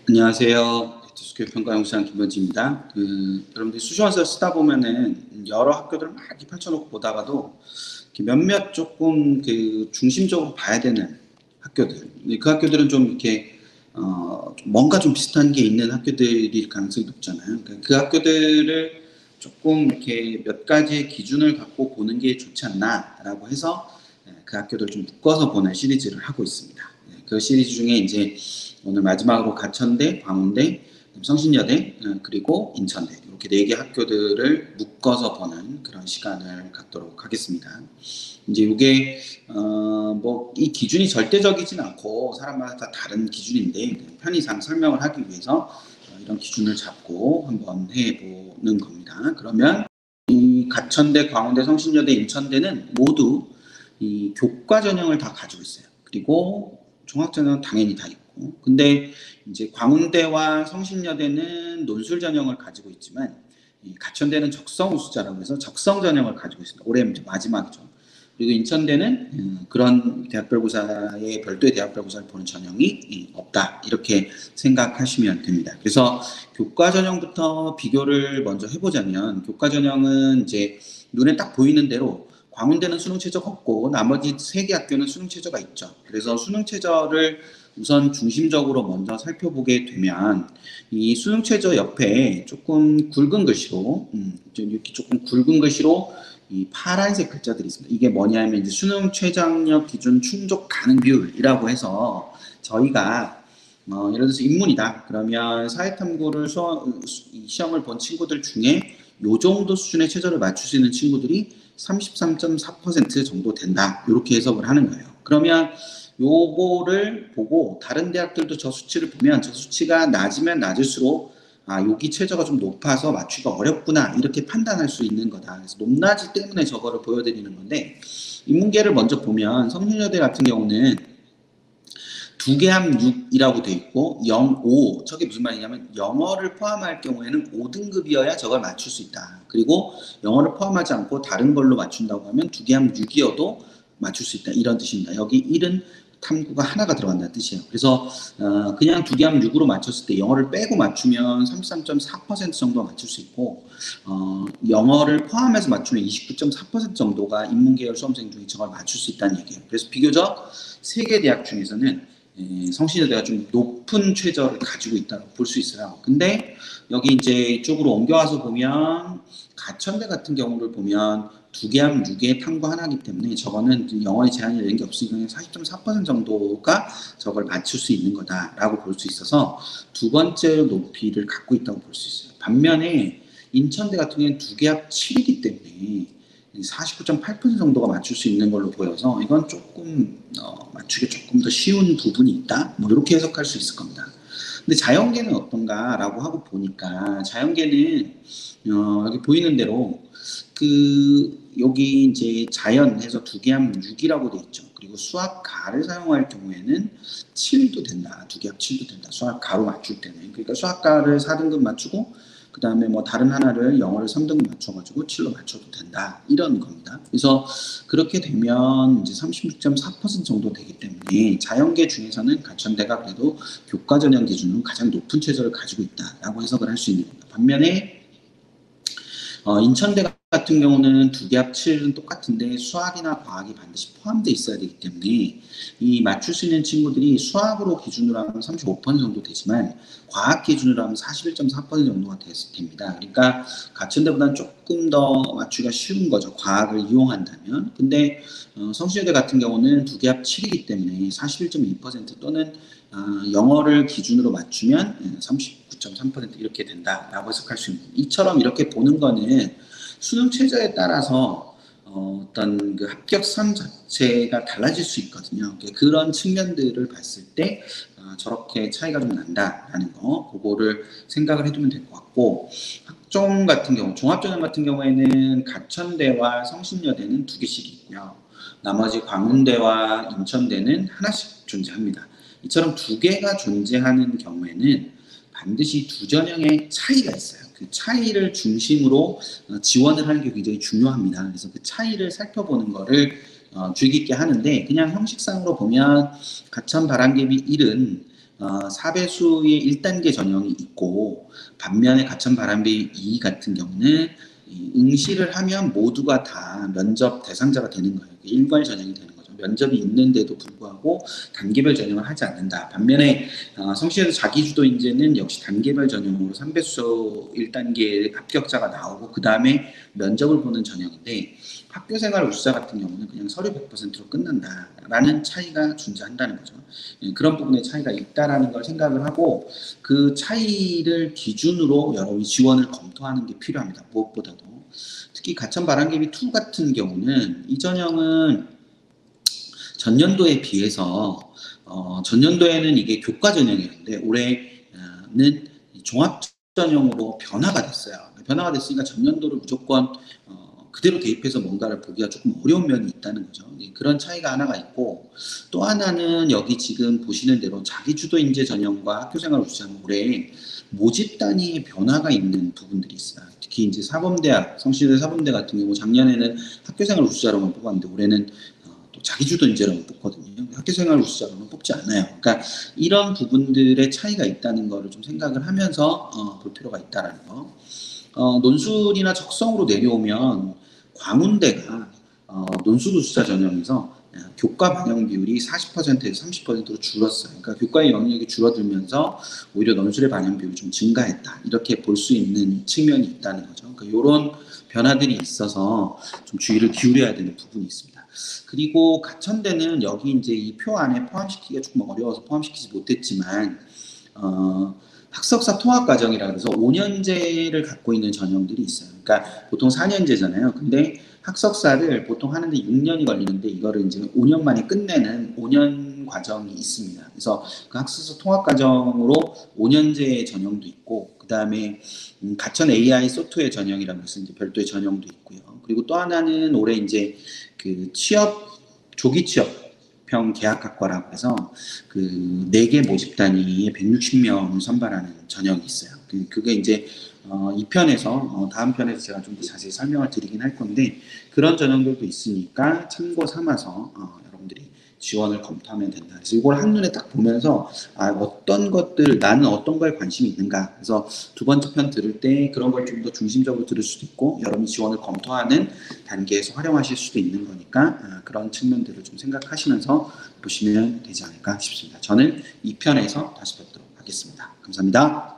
안녕하세요. 수교육평가연구소장 김건지입니다. 여러분들이 수시원서 쓰다 보면은 여러 학교들 막 이렇게 펼쳐놓고 보다가도 이렇게 몇몇 조금 중심적으로 봐야 되는 학교들. 근데 그 학교들은 좀 이렇게 좀 뭔가 좀 비슷한 게 있는 학교들일 가능성이 높잖아요. 그러니까 그 학교들을 조금 이렇게 몇 가지의 기준을 갖고 보는 게 좋지 않나라고 해서 그 학교들 좀 묶어서 보는 시리즈를 하고 있습니다. 그 시리즈 중에 이제 오늘 마지막으로 가천대, 광운대, 성신여대, 그리고 인천대 이렇게 4개 학교들을 묶어서 보는 그런 시간을 갖도록 하겠습니다. 이제 이게 뭐 이 기준이 절대적이진 않고 사람마다 다 다른 기준인데 편의상 설명을 하기 위해서 이런 기준을 잡고 한번 해보는 겁니다. 그러면 이 가천대, 광운대, 성신여대, 인천대는 모두 이 교과 전형을 다 가지고 있어요. 그리고 종합 전형은 당연히 다 있고, 근데 이제 광운대와 성신여대는 논술 전형을 가지고 있지만 이 가천대는 적성 우수자라고 해서 적성 전형을 가지고 있습니다. 올해 이제 마지막이죠. 그리고 인천대는 그런 대학별고사의 별도의 대학별고사를 보는 전형이 없다 이렇게 생각하시면 됩니다. 그래서 교과 전형부터 비교를 먼저 해보자면 교과 전형은 이제 눈에 딱 보이는 대로 광운대는 수능 최저가 없고 나머지 3개 학교는 수능 최저가 있죠. 그래서 수능 최저를 우선 중심적으로 먼저 살펴보게 되면 이 수능 최저 옆에 조금 굵은 글씨로 이렇게 조금 굵은 글씨로 이 파란색 글자들이 있습니다. 이게 뭐냐면 이제 수능 최저학력 기준 충족 가능 비율이라고 해서 저희가 예를 들어서 인문이다. 그러면 사회탐구를 시험을 본 친구들 중에 요 정도 수준의 최저를 맞출 수 있는 친구들이 33.4% 정도 된다. 이렇게 해석을 하는 거예요. 그러면 요거를 보고 다른 대학들도 저 수치를 보면 저 수치가 낮으면 낮을수록 여기 최저가 좀 높아서 맞추기가 어렵구나 이렇게 판단할 수 있는 거다. 그래서 높낮이 때문에 저거를 보여드리는 건데 인문계를 먼저 보면 성신여대 같은 경우는 2개함 6이라고 돼 있고 0, 5 저게 무슨 말이냐면 영어를 포함할 경우에는 5등급이어야 저걸 맞출 수 있다. 그리고 영어를 포함하지 않고 다른 걸로 맞춘다고 하면 2개함 6이어도 맞출 수 있다. 이런 뜻입니다. 여기 1은 탐구가 하나가 들어간다는 뜻이에요. 그래서 그냥 2개함 6으로 맞췄을 때 영어를 빼고 맞추면 33.4% 정도가 맞출 수 있고 영어를 포함해서 맞추면 29.4% 정도가 인문계열 수험생 중에 저걸 맞출 수 있다는 얘기예요. 그래서 비교적 3개 대학 중에서는 성신여대가 좀 높은 최저를 가지고 있다고 볼 수 있어요. 근데 여기 이제 이쪽으로 옮겨와서 보면 가천대 같은 경우를 보면 2개함 6에 탐구 하나이기 때문에 저거는 영어에 제한이 되는 게 없으니까 40.4% 정도가 저걸 맞출 수 있는 거다라고 볼 수 있어서 두 번째 높이를 갖고 있다고 볼 수 있어요. 반면에 인천대 같은 경우는 2개합 7이기 때문에 49.8% 정도가 맞출 수 있는 걸로 보여서 이건 조금 맞추기 조금 더 쉬운 부분이 있다. 뭐 이렇게 해석할 수 있을 겁니다. 근데 자연계는 어떤가라고 하고 보니까 자연계는 여기 보이는 대로 여기 이제 자연해서 2개함 6이라고 돼 있죠. 그리고 수학 가를 사용할 경우에는 7도 된다. 2개합 7도 된다. 수학 가로 맞출 때는. 그러니까 수학 가를 4등급 맞추고 그 다음에 뭐 다른 하나를 영어를 3등급 맞춰가지고 7로 맞춰도 된다. 이런 겁니다. 그래서 그렇게 되면 이제 36.4% 정도 되기 때문에 자연계 중에서는 가천대가 그래도 교과 전형 기준으로 가장 높은 최저를 가지고 있다라고 해석을 할 수 있는 겁니다. 반면에 인천대 같은 경우는 2개합 7은 똑같은데 수학이나 과학이 반드시 포함되어 있어야 되기 때문에 이 맞출 수 있는 친구들이 수학으로 기준으로 하면 35% 정도 되지만 과학 기준으로 하면 41.4% 정도가 됩니다. 그러니까 가천대보다는 조금 더 맞추기가 쉬운 거죠. 과학을 이용한다면. 근데 성신여대 같은 경우는 2개합 7이기 때문에 41.2% 또는 영어를 기준으로 맞추면 39.3% 이렇게 된다라고 해석할 수 있는 이처럼 이렇게 보는 거는 수능 최저에 따라서 어떤 그 합격선 자체가 달라질 수 있거든요. 그런 측면들을 봤을 때 저렇게 차이가 좀 난다라는 거 그거를 생각을 해두면 될 것 같고 학종 같은 경우 종합전형 같은 경우에는 가천대와 성신여대는 2개씩 있고요. 나머지 광운대와 인천대는 하나씩 존재합니다. 이처럼 2개가 존재하는 경우에는 반드시 두 전형의 차이가 있어요. 그 차이를 중심으로 지원을 하는 게 굉장히 중요합니다. 그래서 그 차이를 살펴보는 거를 주의 깊게 하는데 그냥 형식상으로 보면 가천 바람개비 1은 4배수의 1단계 전형이 있고, 반면에 가천 바람비 2 같은 경우는 이 응시를 하면 모두가 다 면접 대상자가 되는 거예요. 일괄 전형이 되는 거죠. 면접이 있는데도 불구하고 단계별 전형을 하지 않는다. 반면에 성시에서 자기주도 인재는 역시 단계별 전형으로 3배수 1단계 합격자가 나오고 그 다음에 면접을 보는 전형인데, 학교생활 우수자 같은 경우는 그냥 서류 100%로 끝난다라는 차이가 존재한다는 거죠. 그런 부분에 차이가 있다라는 걸 생각을 하고, 그 차이를 기준으로 여러분이 지원을 검토하는 게 필요합니다. 무엇보다도. 특히 가천 바람개비 2 같은 경우는 이 전형은 전년도에 비해서 전년도에는 이게 교과 전형이었는데 올해는 종합 전형으로 변화가 됐어요. 변화가 됐으니까 전년도를 무조건 그대로 대입해서 뭔가를 보기가 조금 어려운 면이 있다는 거죠. 그런 차이가 하나가 있고, 또 하나는 여기 지금 보시는 대로 자기주도 인재 전형과 학교생활 우수자는 올해 모집 단위의 변화가 있는 부분들이 있어요. 특히 이제 사범대학, 성시대 사범대 같은 경우 작년에는 학교생활 우수자로만 뽑았는데 올해는 또 자기주도 인재라고 뽑거든요. 학교생활 우수자로는 뽑지 않아요. 그러니까 이런 부분들의 차이가 있다는 거를 좀 생각을 하면서 볼 필요가 있다라는 거. 논술이나 적성으로 내려오면 광운대가 논술 우수자 전형에서 교과 반영 비율이 40%에서 30%로 줄었어요. 그러니까 교과의 영역이 줄어들면서 오히려 논술의 반영 비율이 좀 증가했다. 이렇게 볼 수 있는 측면이 있다는 거죠. 그러니까 이런 변화들이 있어서 좀 주의를 기울여야 되는 부분이 있습니다. 그리고 가천대는 여기 이제 이 표 안에 포함시키기가 조금 어려워서 포함시키지 못했지만, 학석사 통합과정이라 해서 5년제를 갖고 있는 전형들이 있어요. 그러니까 보통 4년제잖아요. 근데 학석사를 보통 하는데 6년이 걸리는데 이거를 이제 5년 만에 끝내는 5년 과정이 있습니다. 그래서 그 학석사 통합과정으로 5년제 전형도 있고, 그 다음에 가천 AI 소프트웨어 전형이라고 해서 이제 별도의 전형도 있고요. 그리고 또 하나는 올해 이제 그 조기 취업형 계약학과라고 해서 그 4개 모집 단위에 160명을 선발하는 전형이 있어요. 그게 이제 2편에서 다음 편에서 제가 좀 더 자세히 설명을 드리긴 할 건데, 그런 전형들도 있으니까 참고 삼아서 여러분들이 지원을 검토하면 된다. 그래서 이걸 한눈에 딱 보면서 어떤 것들, 나는 어떤 거에 관심이 있는가. 그래서 두 번째 편 들을 때 그런 걸 좀 더 중심적으로 들을 수도 있고, 여러분이 지원을 검토하는 단계에서 활용하실 수도 있는 거니까 그런 측면들을 좀 생각하시면서 보시면 되지 않을까 싶습니다. 저는 2편에서 다시 뵙도록 하겠습니다. 감사합니다.